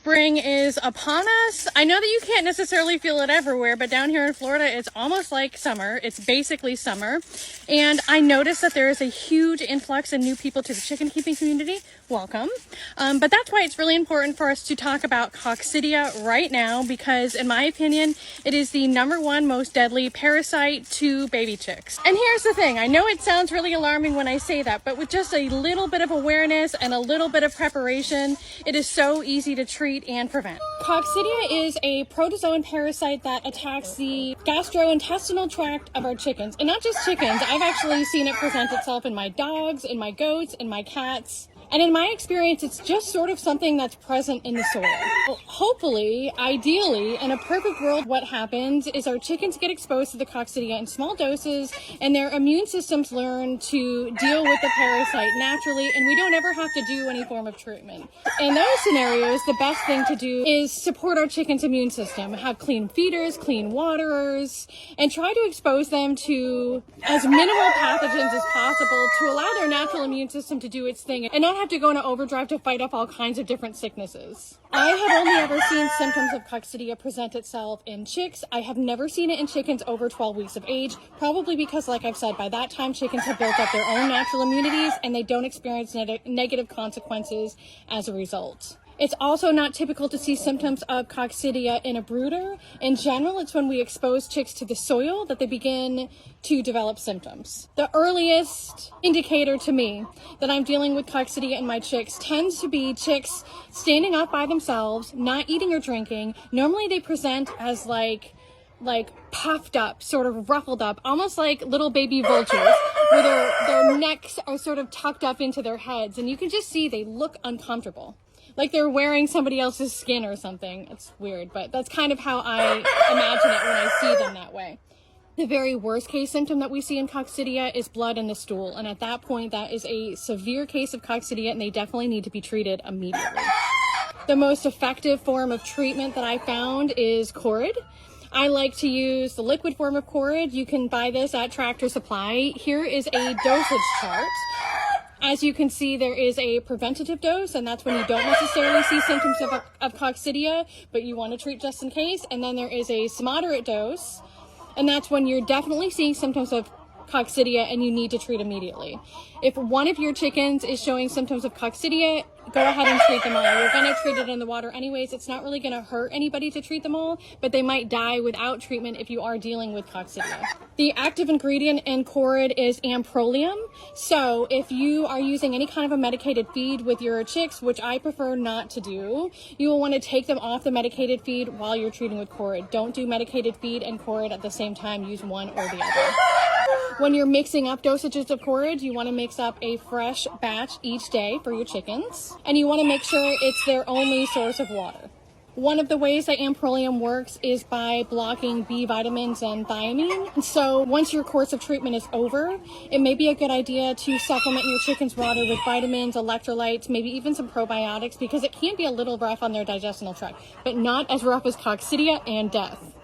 Spring is upon us. I know that you can't necessarily feel it everywhere, but down here in Florida, it's almost like summer. It's basically summer. And I noticed that there is a huge influx in new people to the chicken keeping community. Welcome. But that's why it's really important for us to talk about Coccidia right now, because in my opinion, it is the #1 most deadly parasite to baby chicks. And here's the thing. I know it sounds really alarming when I say that, but with just a little bit of awareness and a little bit of preparation, it is so easy to treat and prevent. Coccidia is a protozoan parasite that attacks the gastrointestinal tract of our chickens. And not just chickens, I've actually seen it present itself in my dogs, in my goats, in my cats. And in my experience, it's just sort of something that's present in the soil. Well, hopefully, ideally, in a perfect world, what happens is our chickens get exposed to the Coccidia in small doses, and their immune systems learn to deal with the parasite naturally, and we don't ever have to do any form of treatment. In those scenarios, the best thing to do is support our chicken's immune system, have clean feeders, clean waterers, and try to expose them to as minimal pathogens as possible to allow their natural immune system to do its thing and not have to go into overdrive to fight off all kinds of different sicknesses. I have only ever seen symptoms of Coccidia present itself in chicks. I have never seen it in chickens over 12 weeks of age, probably because, like I've said, by that time chickens have built up their own natural immunities and they don't experience negative consequences as a result. It's also not typical to see symptoms of Coccidia in a brooder. In general, it's when we expose chicks to the soil that they begin to develop symptoms. The earliest indicator to me that I'm dealing with Coccidia in my chicks tends to be chicks standing up by themselves, not eating or drinking. Normally they present as like puffed up, sort of ruffled up, almost like little baby vultures, where their necks are sort of tucked up into their heads. And you can just see they look uncomfortable, like they're wearing somebody else's skin or something. It's weird, but that's kind of how I imagine it when I see them that way. The very worst case symptom that we see in Coccidia is blood in the stool. And at that point, that is a severe case of Coccidia, and they definitely need to be treated immediately. The most effective form of treatment that I found is Corid. I like to use the liquid form of Corid. You can buy this at Tractor Supply. Here is a dosage chart. As you can see, there is a preventative dose, and that's when you don't necessarily see symptoms of Coccidia, but you want to treat just in case. And then there is a moderate dose, and that's when you're definitely seeing symptoms of Coccidia and you need to treat immediately. If one of your chickens is showing symptoms of Coccidia, go ahead and treat them all. You're going to treat it in the water anyways. It's not really going to hurt anybody to treat them all, but they might die without treatment if you are dealing with Coccidia. The active ingredient in Corid is amprolium. So if you are using any kind of a medicated feed with your chicks, which I prefer not to do, you will want to take them off the medicated feed while you're treating with Corid. Don't do medicated feed and Corid at the same time. Use one or the other. When you're mixing up dosages of Corid, you want to mix up a fresh batch each day for your chickens, and you want to make sure it's their only source of water. One of the ways that amprolium works is by blocking B vitamins and thiamine. So once your course of treatment is over, it may be a good idea to supplement your chicken's water with vitamins, electrolytes, maybe even some probiotics, because it can be a little rough on their digestional tract, but not as rough as Coccidia and death.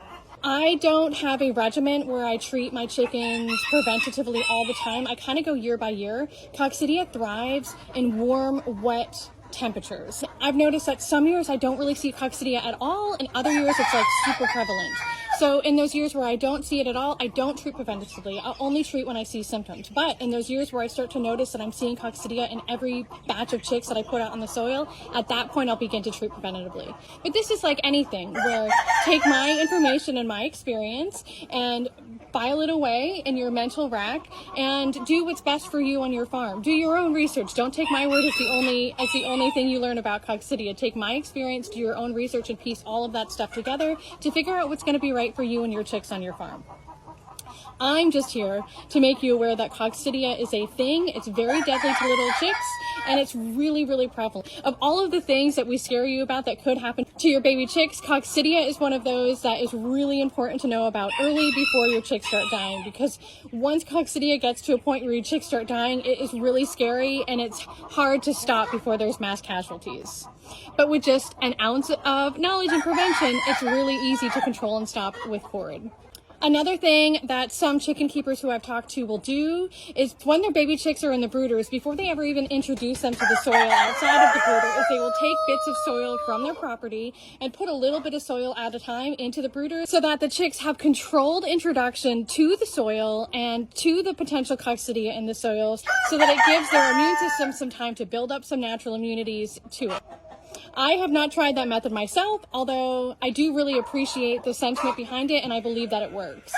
I don't have a regimen where I treat my chickens preventatively all the time. I kind of go year by year. Coccidia thrives in warm, wet temperatures. I've noticed that some years I don't really see Coccidia at all, and other years it's like super prevalent. So in those years where I don't see it at all, I don't treat preventatively. I'll only treat when I see symptoms. But in those years where I start to notice that I'm seeing Coccidia in every batch of chicks that I put out on the soil, at that point I'll begin to treat preventatively. But this is like anything, where take my information and my experience and file it away in your mental rack and do what's best for you on your farm. Do your own research. Don't take my word as the only thing you learn about Coccidia. Take my experience, do your own research, and piece all of that stuff together to figure out what's going to be right for you and your chicks on your farm. I'm just here to make you aware that Coccidia is a thing. It's very deadly to little chicks, and it's really, really prevalent. Of all of the things that we scare you about that could happen to your baby chicks, Coccidia is one of those that is really important to know about early before your chicks start dying, because once Coccidia gets to a point where your chicks start dying, it is really scary, and it's hard to stop before there's mass casualties. But with just an ounce of knowledge and prevention, it's really easy to control and stop with Corid. Another thing that some chicken keepers who I've talked to will do is when their baby chicks are in the brooders, before they ever even introduce them to the soil outside of the brooder, is they will take bits of soil from their property and put a little bit of soil at a time into the brooder so that the chicks have controlled introduction to the soil and to the potential Coccidia in the soil, so that it gives their immune system some time to build up some natural immunities to it. I have not tried that method myself, although I do really appreciate the sentiment behind it, and I believe that it works.